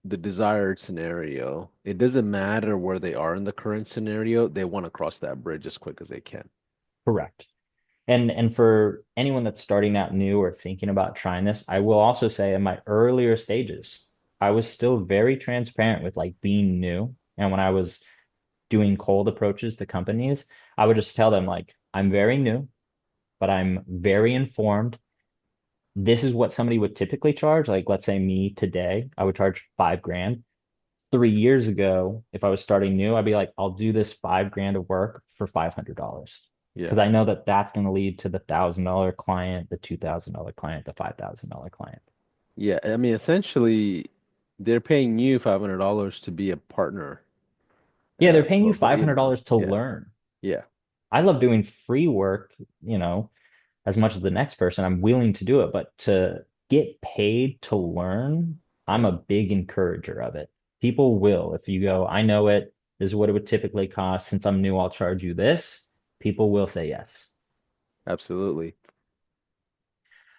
desired scenario, it doesn't matter where they are in the current scenario, they want to cross that bridge as quick as they can. Correct. And for anyone that's starting out new or thinking about trying this, I will also say in my earlier stages, I was still very transparent with like being new. And when I was doing cold approaches to companies, I would just tell them like, I'm very new, but I'm very informed. This is what somebody would typically charge. Like, let's say me today, I would charge 5 grand. 3 years ago, if I was starting new, I'd be like, I'll do this 5 grand of work for $500 Yeah. because I know that that's going to lead to the $1,000 client, the $2,000 client, the $5,000 client. Yeah, I mean, essentially, they're paying you $500 to be a partner. Yeah, they're paying you But five hundred dollars to yeah, learn. yeah, I love doing free work, as much as the next person. I'm willing to do it, but to get paid to learn, I'm yeah, a big encourager of it. People will, if you go, I know it, this is what it would typically cost. Since I'm new, I'll charge you this. People will say yes. absolutely.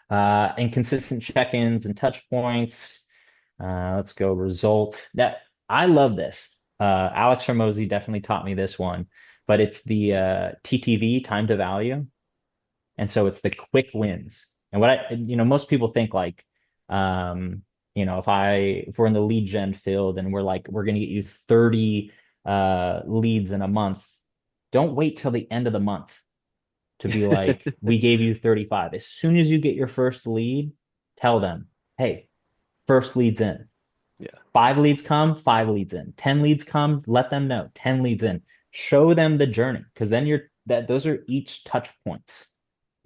And consistent check-ins and touch points. Let's go results. That I love this. Alex Hormozy definitely taught me this one, but it's the TTV, time to value. And so it's the quick wins. And most people think like, if we're in the lead gen field and we're going to get you 30 leads in a month, don't wait till the end of the month to be like, we gave you 35. As soon as you get your first lead, tell them, hey, first leads in. Yeah, 5 leads come, 5 leads in. 10 leads come, let them know. 10 leads in. Show them the journey because then those are each touch points.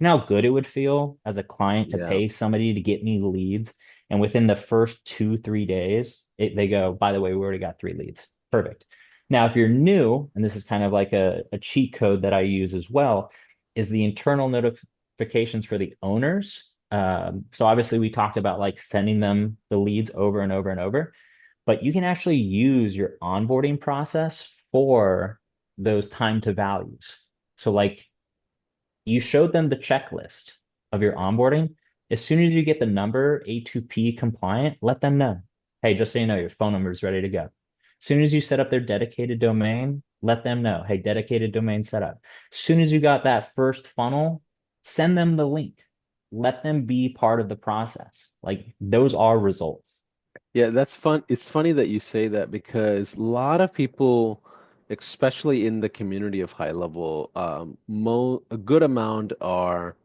You know how good it would feel as a client to yeah, pay somebody to get me leads, and within the first 2, 3 days, they go, by the way, we already got 3 leads. Perfect. Now, if you're new, and this is kind of like a cheat code that I use as well, is the internal notifications for the owners. So obviously we talked about like sending them the leads over and over and over, but you can actually use your onboarding process for those time to values. So like you showed them the checklist of your onboarding. As soon as you get the number A2P compliant, let them know. Hey, just so you know, your phone number is ready to go. As soon as you set up their dedicated domain, let them know. Hey, dedicated domain set up. As soon as you got that first funnel, send them the link. Let them be part of the process. Like those are results. Yeah, that's fun. It's funny that you say that because a lot of people, especially in the community of high level, mo a good amount are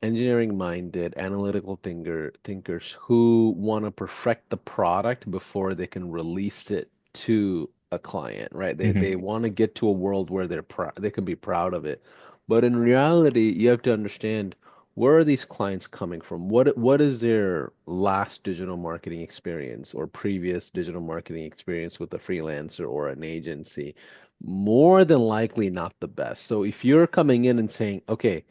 engineering minded, analytical thinkers who want to perfect the product before they can release it to a client, right? They Hmm. want to get to a world where they can be proud of it. But in reality, you have to understand where are these clients coming from? What is their last digital marketing experience or previous digital marketing experience with a freelancer or an agency? More than likely not the best. So if you're coming in and saying, okay,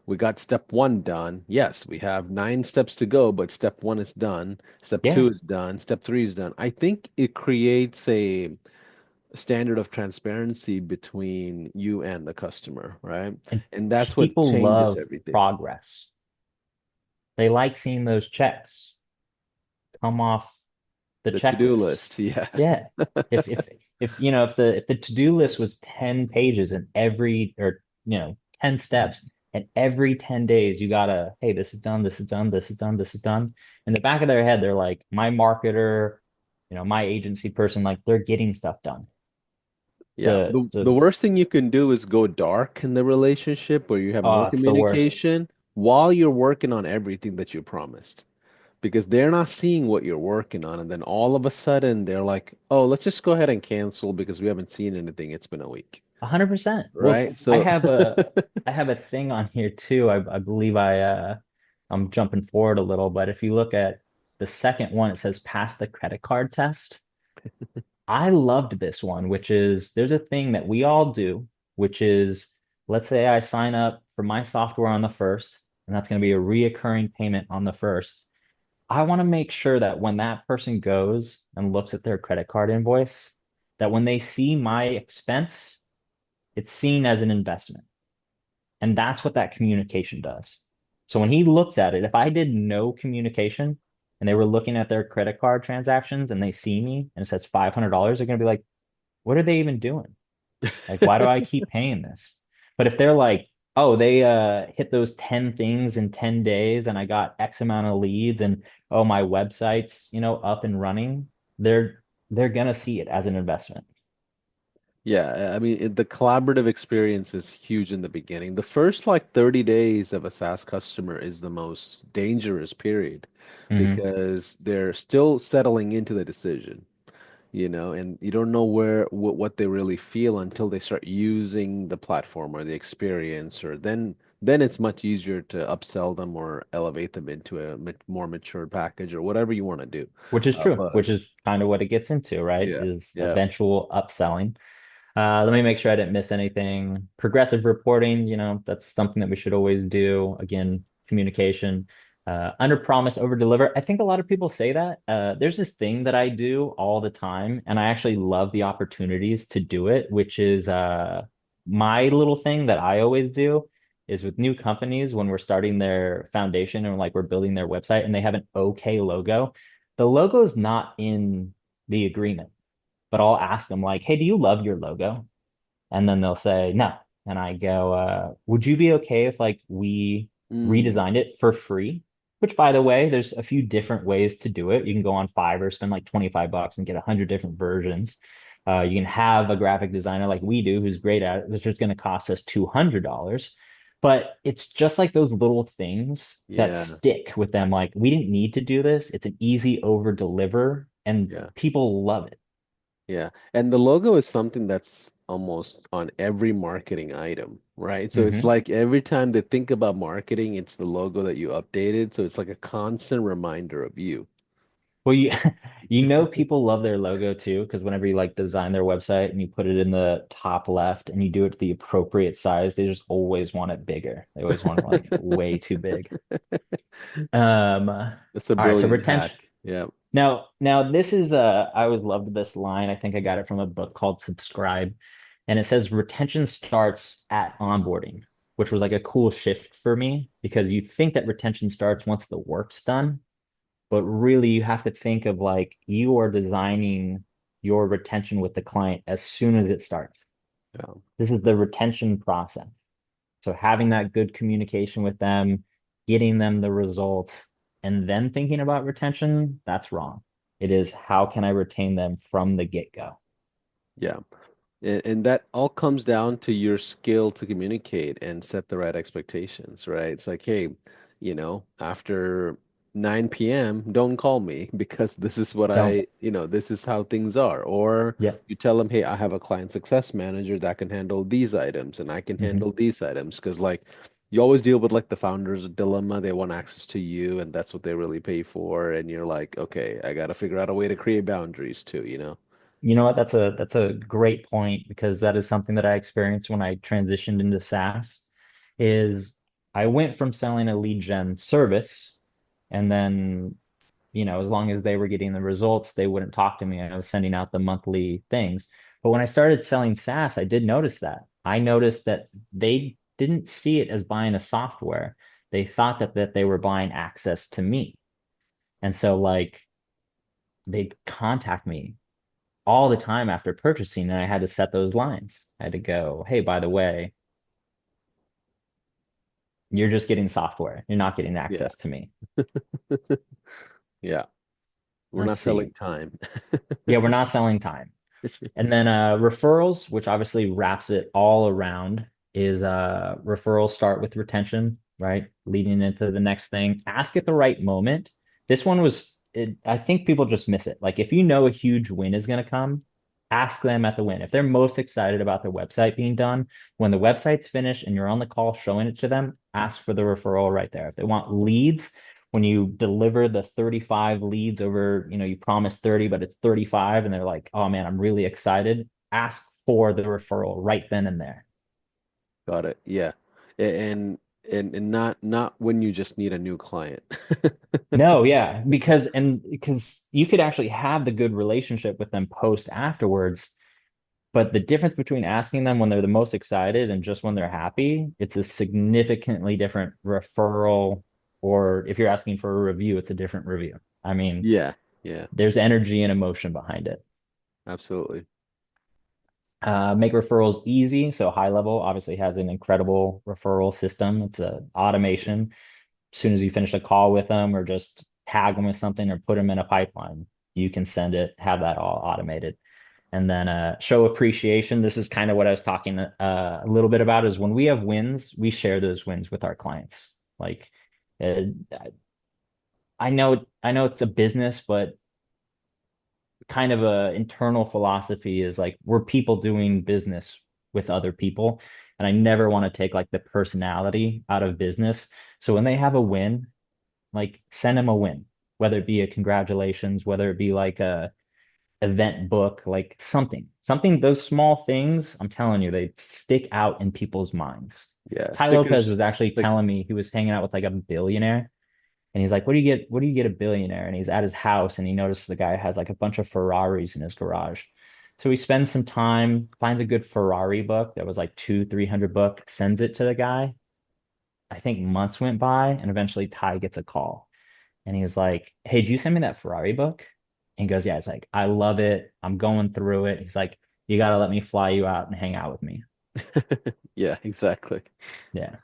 we got step one done. Yes, we have 9 steps to go, but step one is done. Step Yeah. two is done. Step three is done. I think it creates a standard of transparency between you and the customer, right? And And that's what people changes love everything. progress. They like seeing those checks come off the The to-do checklist. list, yeah. Yeah. If if the to-do list was 10 pages and every or 10 steps and every 10 days you gotta, hey, this is done, this is done, this is done, this is done. In the back of their head, they're like, my marketer, my agency person, like they're getting stuff done Yeah. to The worst thing you can do is go dark in the relationship where you have no oh, it's the worst. communication while you're working on everything that you promised. Because they're not seeing what you're working on. And then all of a sudden they're like, oh, let's just go ahead and cancel because we haven't seen anything. It's been a week. 100%. Well, Right? I So, have a thing on here too. I believe I'm jumping forward a little, but if you look at the second one, it says pass the credit card test. I loved this one, which is there's a thing that we all do, which is let's say I sign up for my software on the first, and that's going to be a reoccurring payment on the first. I want to make sure that when that person goes and looks at their credit card invoice, that when they see my expense, it's seen as an investment. And that's what that communication does. So when he looks at it, if I did no communication and they were looking at their credit card transactions and they see me and it says $500, they're going to be like, what are they even doing? Like, why do I keep paying this? But if they're like, oh, they hit those 10 things in 10 days and I got X amount of leads and oh, my website's, up and running, they're gonna see it as an investment. yeah, I mean, the collaborative experience is huge in the beginning. The first like 30 days of a SaaS customer is the most dangerous period Hmm. because they're still settling into the decision. And you don't know what they really feel until they start using the platform or the experience, or then it's much easier to upsell them or elevate them into a more mature package or whatever you want to do. Which is true, But which is kind of what it gets into, right? yeah, Is yeah, eventual upselling. Let me make sure I didn't miss anything. Progressive reporting, that's something that we should always do. Again, communication, under promise, over deliver. I think a lot of people say that. There's this thing that I do all the time, and I actually love the opportunities to do it, which is my little thing that I always do is with new companies when we're starting their foundation and like we're building their website and they have an okay logo. The logo is not in the agreement, but I'll ask them like, "Hey, do you love your logo?" And then they'll say no. And I go, would you be okay if like we mm, redesigned it for free? Which by the way, there's a few different ways to do it. You can go on Fiverr, spend like 25 bucks and get 100 different versions. You can have a graphic designer like we do who's great at it, which is going to cost us $200. But it's just like those little things that yeah, stick with them. Like, we didn't need to do this. It's an easy over deliver, and yeah, people love it. yeah. And the logo is something that's almost on every marketing item, right? So it's Hmm. like every time they think about marketing, it's the logo that you updated. So it's like a constant reminder of you. Well, you people love their logo too, because whenever you like design their website and you put it in the top left and you do it the appropriate size, they just always want it bigger. They always want it like way too big. All That's a right, so brilliant retention. hack. Yeah. Now this is I always loved this line. I think I got it from a book called Subscribe, and it says retention starts at onboarding, which was like a cool shift for me because you think that retention starts once the work's done, but really you have to think of like you are designing your retention with the client as soon as it starts. Yeah. This is the retention process. So having that good communication with them, getting them the results, and then thinking about retention, that's wrong. It is how can I retain them from the get-go? Yeah. And that all comes down to your skill to communicate and set the right expectations, right? It's like, hey, after 9 p.m., don't call me because this is what Don't. this is how things are. Or Yeah. you tell them, hey, I have a client success manager that can handle these items and I can Hmm. handle these items. Because, like, you always deal with like the founder's dilemma. They want access to you and that's what they really pay for. And you're like, okay, I got to figure out a way to create boundaries too? You know what? That's a great point because that is something that I experienced when I transitioned into SaaS is I went from selling a lead gen service and then, as long as they were getting the results, they wouldn't talk to me. I was sending out the monthly things. But when I started selling SaaS, I did notice that. I noticed that they didn't see it as buying a software. They thought that they were buying access to me. And so like they'd contact me all the time after purchasing, and I had to set those lines. I had to go, hey, by the way, you're just getting software. You're not getting Yeah. access to me. Yeah. We're Let's not selling see. time. Yeah, we're not selling time. And then referrals, which obviously wraps it all around, is referrals start with retention, right? Leading into the next thing. Ask at the right moment. This one I think people just miss it. Like if you know a huge win is going to come, ask them at the win. If they're most excited about their website being done, when the website's finished and you're on the call showing it to them, ask for the referral right there. If they want leads, when you deliver the 35 leads over, you promised 30, but it's 35, and they're like, oh man, I'm really excited. Ask for the referral right then and there. Got it. Yeah. And not when you just need a new client. No, yeah, because you could actually have the good relationship with them post afterwards, but the difference between asking them when they're the most excited and just when they're happy, it's a significantly different referral, or if you're asking for a review, it's a different review. I mean, Yeah. Yeah. there's energy and emotion behind it. Absolutely. Make referrals easy. So HighLevel obviously has an incredible referral system. It's a automation. As soon as you finish a call with them or just tag them with something or put them in a pipeline, you can send it, have that all automated. And then show appreciation. This is kind of what I was talking a little bit about is when we have wins, we share those wins with our clients. Like uh, I know it's a business, but kind of a internal philosophy is like we're people doing business with other people, and I never want to take like the personality out of business. So when they have a win, like send them a win, whether it be a congratulations, whether it be like a event book, like something, those small things, I'm telling you, they stick out in people's minds. Yeah. Ty Lopez Stickers. was actually It's like, telling me he was hanging out with like a billionaire, and he's like, what do you get a billionaire? And he's at his house and he notices the guy has like a bunch of Ferraris in his garage. So he spends some time, finds a good Ferrari book that was like 300 book, sends it to the guy. I think months went by and eventually Ty gets a call. And he's like, hey, did you send me that Ferrari book? And he goes, yeah. It's like, I love it. I'm going through it. He's like, you got to let me fly you out and hang out with me. yeah, exactly. Yeah.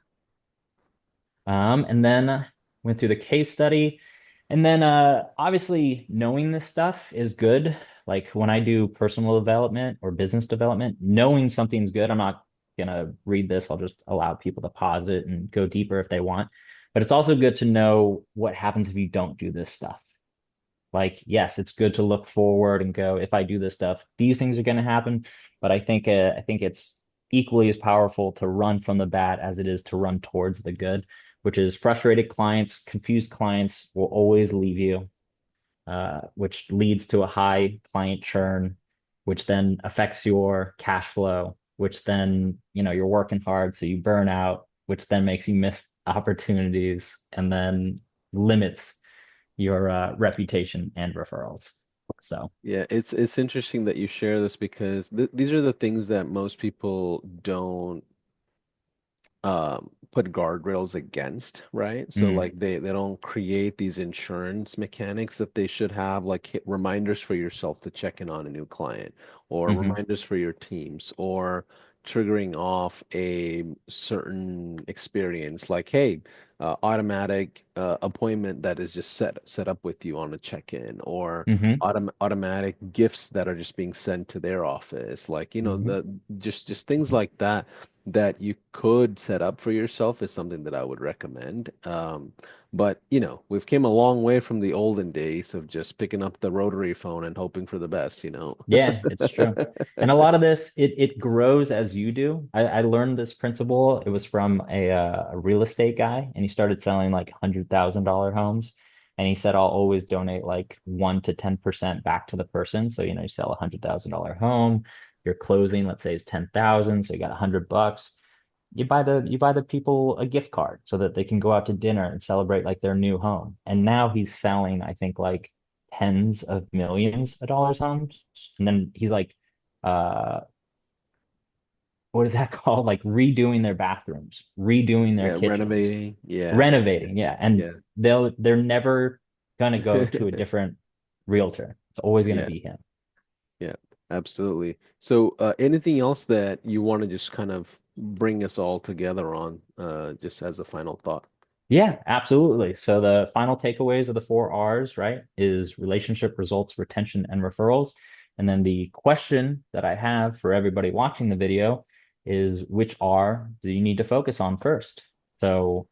And then went through the case study. And then obviously knowing this stuff is good. Like when I do personal development or business development, knowing something's good. I'm not gonna read this. I'll just allow people to pause it and go deeper if they want. But it's also good to know what happens if you don't do this stuff. Like, yes, it's good to look forward and go, if I do this stuff, these things are gonna happen. But I think it's equally as powerful to run from the bad as it is to run towards the good, which is frustrated clients, confused clients will always leave you, which leads to a high client churn, which then affects your cash flow, which then, you're working hard, so you burn out, which then makes you miss opportunities and then limits your reputation and referrals. So, Yeah, it's interesting that you share this because these are the things that most people don't put guardrails against, right? So mm, like they don't create these insurance mechanics that they should have, like reminders for yourself to check in on a new client, or hmm reminders for your teams, or triggering off a certain experience, like hey, automatic appointment that is just set up with you on a check-in, or Hmm. automatic gifts that are just being sent to their office, like Hmm. the just things like that that you could set up for yourself is something that I would recommend. But we've came a long way from the olden days of just picking up the rotary phone and hoping for the best. Yeah, it's true. And a lot of this, it grows as you do. I learned this principle. It was from a real estate guy, and he started selling like $100,000 homes. And he said, I'll always donate like 1 to 10% back to the person. So, you sell $100,000 home, your closing, let's say, is 10,000. So you got $100. You buy the people a gift card so that they can go out to dinner and celebrate like their new home. And now he's selling, I think, like tens of millions of dollars homes. And then he's like, uh, what is that called? Like redoing their bathrooms, redoing their Yeah, kitchens, renovating. Yeah, yeah, renovating. Yeah. And yeah, they're never gonna go to a different realtor. It's always gonna yeah, be him. yeah, absolutely. So, anything else that you want to just kind of bring us all together on, just as a final thought? Yeah, absolutely. So the final takeaways of the 4 R's, right, is relationship, results, retention, and referrals. And then the question that I have for everybody watching the video is which R do you need to focus on first? So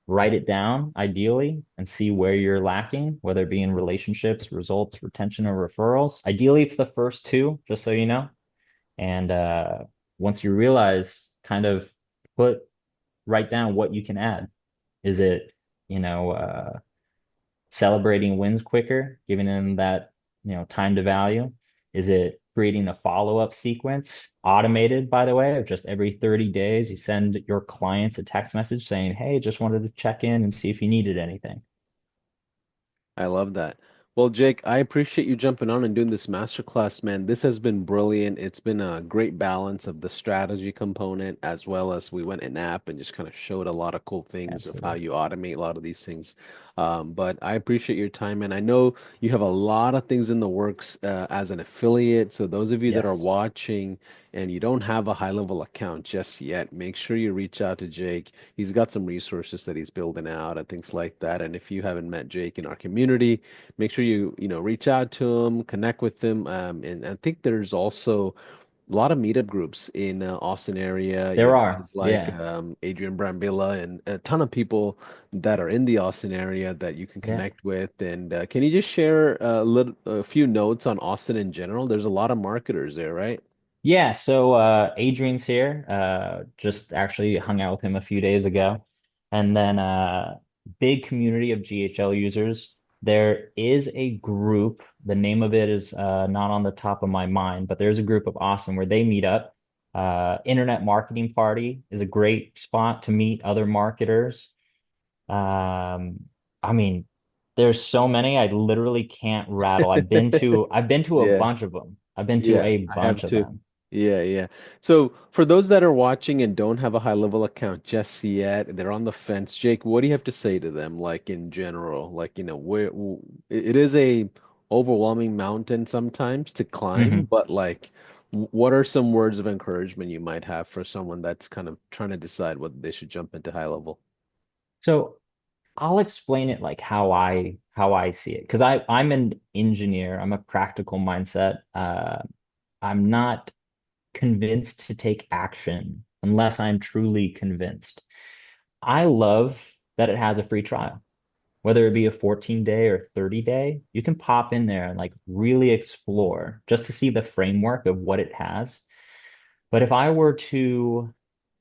write it down ideally and see where you're lacking, whether it be in relationships, results, retention, or referrals. Ideally, it's the first two, just so you know. And once you realize, kind of put write down what you can add. Is it, you know, uh, celebrating wins quicker, giving them that, time to value? Is it creating a follow-up sequence, automated, by the way, of just every 30 days, you send your clients a text message saying, hey, just wanted to check in and see if you needed anything. I love that. Well, Jake, I appreciate you jumping on and doing this masterclass, man. This has been brilliant. It's been a great balance of the strategy component as well as we went in app and just kind of showed a lot of cool things of how Absolutely. you automate a lot of these things. But I appreciate your time, and I know you have a lot of things in the works as an affiliate. So those of you that are Yes. watching and you don't have a high level account just yet, make sure you reach out to Jake. He's got some resources that he's building out and things like that. And if you haven't met Jake in our community, make sure you reach out to him, connect with him. And I think there's also a lot of meetup groups in Austin area. You There have are. guys like Yeah. Adrian Brambilla and a ton of people that are in the Austin area that you can Yeah. connect with. And can you just share a few notes on Austin in general? There's a lot of marketers there, right? Yeah, so Adrian's here. Just actually hung out with him a few days ago. And then big community of GHL users. There is a group, the name of it is not on the top of my mind, but there's a group of awesome where they meet up. Internet Marketing Party is a great spot to meet other marketers. Um, I mean, there's so many I literally can't rattle. I've been to a Yeah. bunch of them. I've been to Yeah, a I have bunch of to. them. Yeah, yeah. So for those that are watching and don't have a high level account just yet, they're on the fence. Jake, what do you have to say to them, like in general? Like, it is a overwhelming mountain sometimes to climb, Hmm. but like, what are some words of encouragement you might have for someone that's kind of trying to decide whether they should jump into high level? So I'll explain it like how I see it because I'm an engineer. I'm a practical mindset. I'm not convinced to take action unless I'm truly convinced. I love that it has a free trial, whether it be a 14-day or 30-day. You can pop in there and like really explore just to see the framework of what it has. But if I were to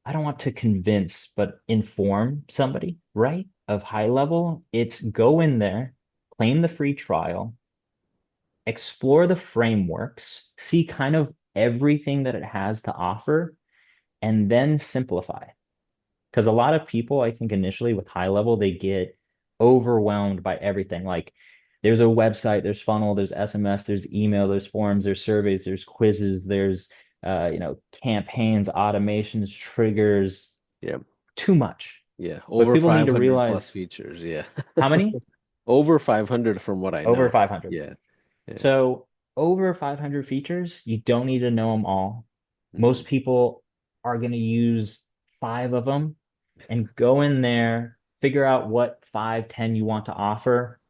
I don't want to convince, but inform somebody, right? Of high level, it's go in there, claim the free trial, explore the frameworks, see kind of everything that it has to offer, and then simplify. Because a lot of people, I think, initially with high level, they get overwhelmed by everything. Like there's a website, there's funnel, there's SMS, there's email, there's forms, there's surveys, there's quizzes, there's campaigns, automations, triggers, Yeah, too much. yeah. But Over people need to 500 plus realize features. Yeah. how many? Over 500 from what I Over know. 500. Yeah, yeah. So over 500 features, you don't need to know them all. Hmm. Most people are going to use 5 of them and go in there. figure out what 5, 10 you want to offer,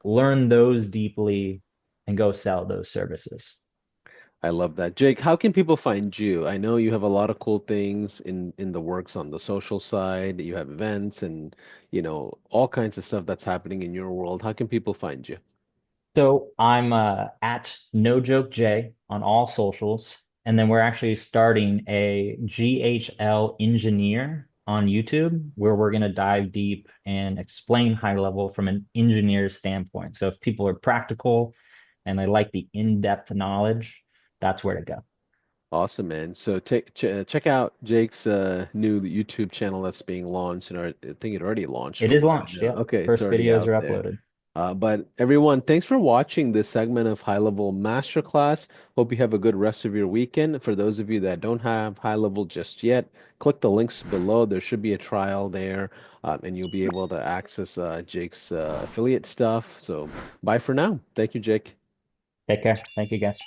learn those deeply, and go sell those services. I love that. Jake, how can people find you? I know you have a lot of cool things in the works on the social side. You have events and, all kinds of stuff that's happening in your world. How can people find you? So I'm at No Joke J on all socials. And then we're actually starting a GHL engineer on YouTube where we're going to dive deep and explain high level from an engineer's standpoint. So if people are practical and they like the in-depth knowledge, that's where to go. Awesome, man. So check out Jake's new YouTube channel that's being launched, and I think it already launched It from is what I launched. know. Yep. Okay, it's First already videos out are there. uploaded. But everyone, thanks for watching this segment of High Level Masterclass. Hope you have a good rest of your weekend. For those of you that don't have High Level just yet, click the links below. There should be a trial there, and you'll be able to access Jake's affiliate stuff. So bye for now. Thank you, Jake. Take care. Thank you, guys.